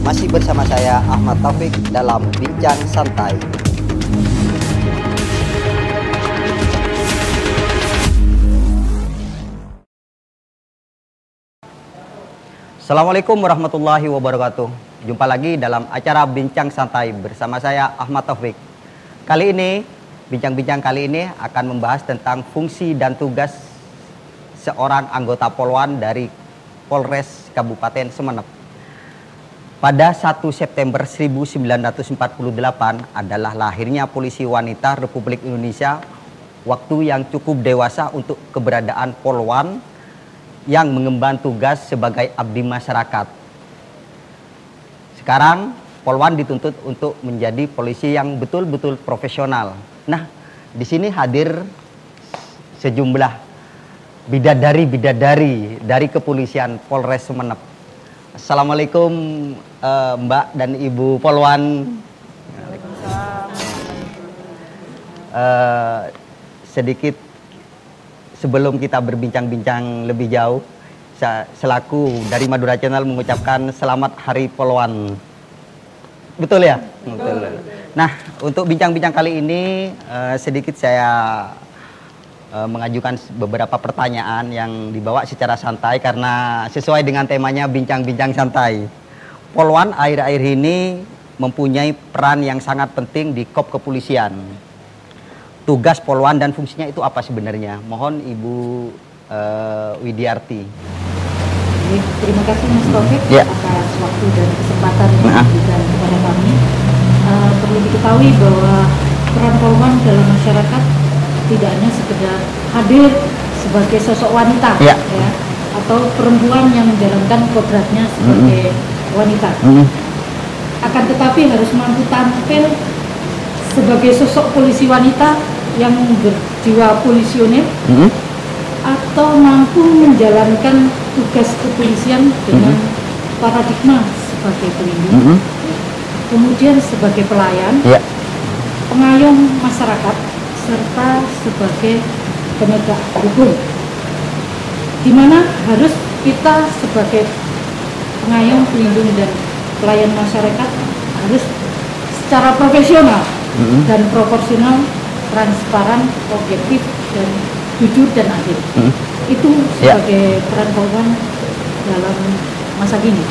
Masih bersama saya Ahmad Taufik dalam Bincang Santai. Assalamualaikum warahmatullahi wabarakatuh. Jumpa lagi dalam acara Bincang Santai bersama saya Ahmad Taufik. Kali ini, bincang-bincang kali ini akan membahas tentang fungsi dan tugas seorang anggota Polwan dari Polres Kabupaten Sumeneb. Pada 1 September 1948 adalah lahirnya polisi wanita Republik Indonesia, waktu yang cukup dewasa untuk keberadaan Polwan yang mengemban tugas sebagai abdi masyarakat. Sekarang Polwan dituntut untuk menjadi polisi yang betul-betul profesional. Nah, di sini hadir sejumlah bidadari-bidadari dari kepolisian Polres Sumeneb. Assalamualaikum Mbak dan Ibu Polwan. Sedikit sebelum kita berbincang-bincang lebih jauh, selaku dari Madura Channel mengucapkan selamat Hari Polwan. Betul ya? Betul. Nah, untuk bincang-bincang kali ini sedikit saya mengajukan beberapa pertanyaan yang dibawa secara santai karena sesuai dengan temanya bincang-bincang santai. Polwan akhir-akhir ini mempunyai peran yang sangat penting di KOP kepolisian. Tugas Polwan dan fungsinya itu apa sebenarnya? Mohon Ibu Widiarti. Terima kasih Mas Taufik atas waktu dan kesempatan yang diberikan kepada kami. Perlu diketahui bahwa peran Polwan dalam masyarakat tidak hanya sekedar hadir sebagai sosok wanita, ya, atau perempuan yang menjalankan kodratnya sebagai wanita. Akan tetapi harus mampu tampil sebagai sosok polisi wanita yang berjiwa polisioner, atau mampu menjalankan tugas kepolisian dengan paradigma sebagai pelindung, kemudian sebagai pelayan, pengayom masyarakat, serta sebagai penegak hukum, di mana harus kita sebagai pengayom, pelindung, dan pelayan masyarakat harus secara profesional dan proporsional, transparan, objektif, dan jujur dan adil. Itu sebagai peran Polwan dalam masa kini.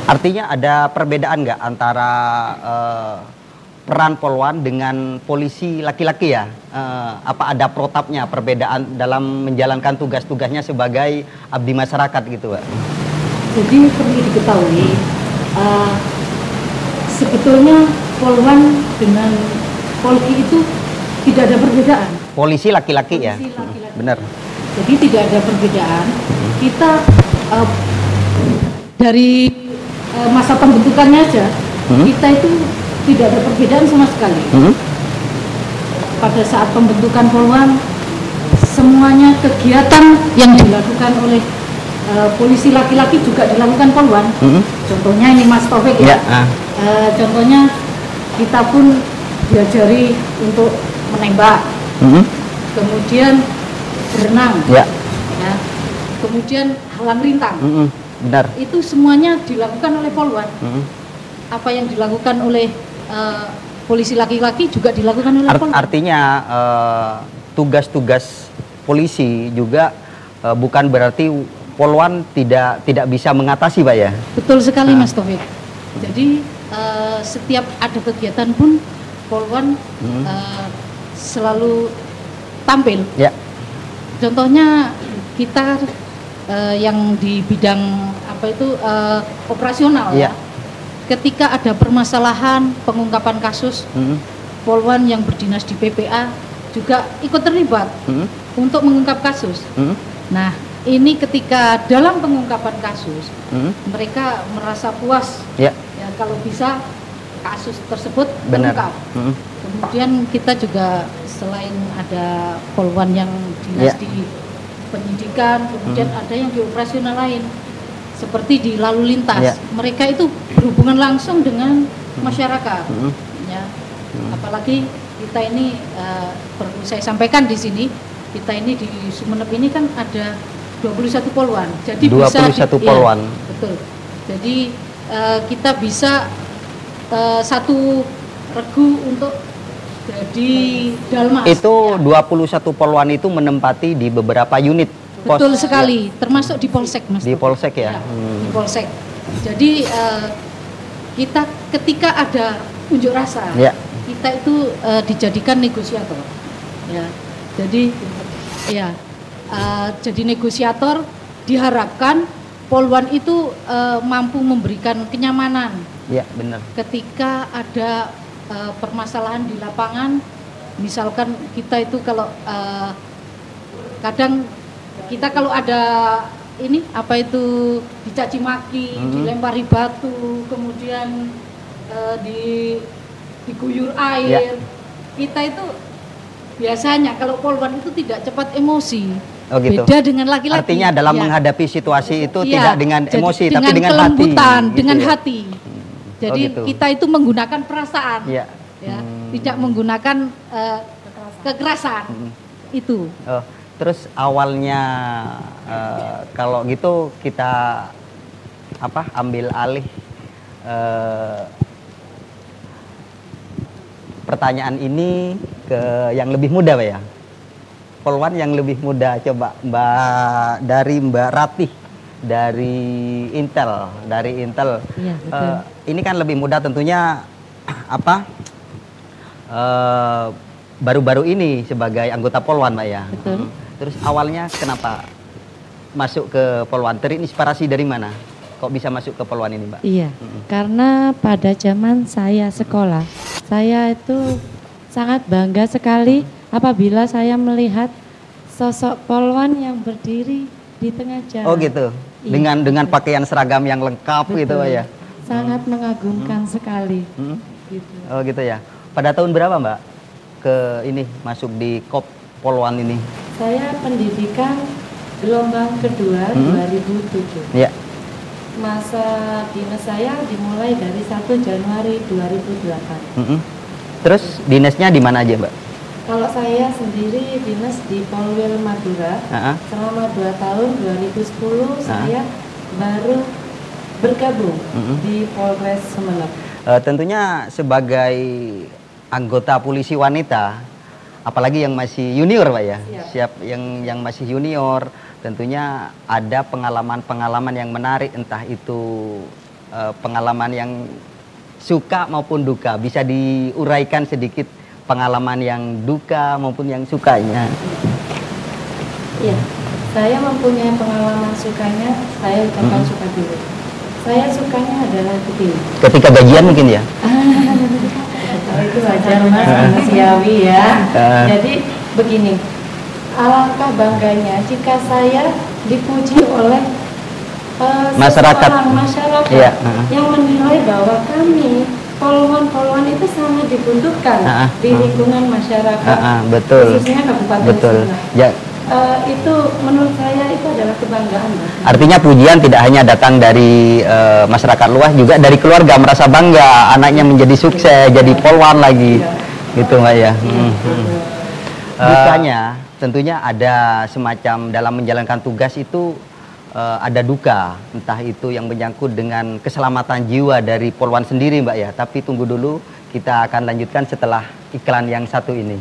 Artinya ada perbedaan nggak antara peran Polwan dengan polisi laki-laki ya? Apa ada protapnya, perbedaan dalam menjalankan tugas-tugasnya sebagai abdi masyarakat gitu, Pak? Jadi perlu diketahui, sebetulnya Polwan dengan Polki itu tidak ada perbedaan. Polisi laki-laki ya? Benar. Jadi tidak ada perbedaan. Kita dari masa pembentukannya aja, kita itu tidak ada perbedaan sama sekali. Pada saat pembentukan Polwan, semuanya kegiatan yang dilakukan oleh polisi laki-laki juga dilakukan Polwan. Contohnya ini Mas Taufik ya. Contohnya kita pun diajari untuk menembak, kemudian berenang, kemudian halang rintang. Benar. Itu semuanya dilakukan oleh Polwan. Apa yang dilakukan oleh polisi laki-laki juga dilakukan oleh Polwan. Artinya tugas-tugas polisi juga bukan berarti Polwan tidak bisa mengatasi, Pak ya? Betul sekali Mas Taufik. Jadi setiap ada kegiatan pun Polwan selalu tampil. Contohnya kita yang di bidang apa itu operasional ya. Ketika ada permasalahan pengungkapan kasus, Polwan yang berdinas di PPA juga ikut terlibat untuk mengungkap kasus. Nah, ini ketika dalam pengungkapan kasus, mereka merasa puas ya kalau bisa kasus tersebut terungkap. Kemudian kita juga selain ada Polwan yang dinas di penyidikan, kemudian ada yang di operasional lain, seperti di lalu lintas, mereka itu berhubungan langsung dengan masyarakat. Apalagi kita ini perlu saya sampaikan di sini, kita ini di Sumeneb ini kan ada 21 Polwan. Jadi 21 bisa Polwan. Ya, betul. Jadi kita bisa satu regu untuk jadi Dalmas. Itu 21 Poluan itu menempati di beberapa unit pos. Betul sekali, termasuk di Polsek, Mas. Di Polsek ya. Di Polsek. Jadi kita ketika ada unjuk rasa, kita itu dijadikan negosiator. Ya. Jadi jadi negosiator, diharapkan Poluan itu mampu memberikan kenyamanan. Ya, benar. Ketika ada permasalahan di lapangan, misalkan kita itu kalau kadang kita kalau ada ini apa itu dicaci maki, dilempari batu, kemudian diguyur air, kita itu biasanya kalau Poluan itu tidak cepat emosi. Oh gitu. Beda dengan laki-laki. Artinya dalam menghadapi situasi itu tidak dengan emosi, tapi dengan kelembutan, hati. dengan gitu hati. Jadi kita itu menggunakan perasaan, tidak menggunakan kekerasan. Itu. Oh, terus awalnya kalau gitu kita ambil alih pertanyaan ini ke yang lebih muda, Pak ya. Poluan yang lebih muda, coba Mbak Ratih dari Intel, Iya, ini kan lebih muda tentunya baru-baru ini sebagai anggota Poluan, Mbak ya. Betul. Terus awalnya kenapa masuk ke Poluan? Terinspirasi dari mana? Kok bisa masuk ke Poluan ini, Mbak? Iya, karena pada zaman saya sekolah, saya itu sangat bangga sekali apabila saya melihat sosok Poluan yang berdiri di tengah jalan. Oh gitu. Iya, dengan pakaian seragam yang lengkap. betul. Gitu, Pak ya. Sangat mengagumkan sekali. Gitu. Oh gitu ya. Pada tahun berapa, Mbak, ke ini masuk di KOP Poluan ini? Saya pendidikan gelombang kedua 2007. Ya. Masa dinas saya dimulai dari 1 Januari 2008. Terus dinasnya di mana aja, Mbak? Kalau saya sendiri dinas di Polwil Madura. Selama 2 tahun, 2010 saya baru bergabung di Polres Sumeneb. Tentunya sebagai anggota polisi wanita, apalagi yang masih junior, Pak ya. Siap yang masih junior, tentunya ada pengalaman-pengalaman yang menarik, entah itu pengalaman yang suka maupun duka. Bisa diuraikan sedikit pengalaman yang duka maupun yang sukanya? Iya, saya mempunyai pengalaman sukanya. Saya ucapkan suka dulu. Saya sukanya adalah begini. Ketika gajian mungkin ya? Itu wajar, Mas, manusiawi ya. Jadi begini, alangkah bangganya jika saya dipuji oleh masyarakat yang menilai bahwa kami Poluan itu sangat dibutuhkan di lingkungan masyarakat, betul. Khususnya Kabupaten Sumeneb. Ya. Itu menurut saya itu adalah kebanggaan. Artinya pujian tidak hanya datang dari masyarakat luas, juga dari keluarga merasa bangga anaknya menjadi sukses, jadi Poluan lagi, gitu, Mbak ya. Dukanya tentunya ada semacam dalam menjalankan tugas itu. Ada duka, entah itu yang menyangkut dengan keselamatan jiwa dari Poluan sendiri, Mbak ya. Tapi tunggu dulu, kita akan lanjutkan setelah iklan yang satu ini.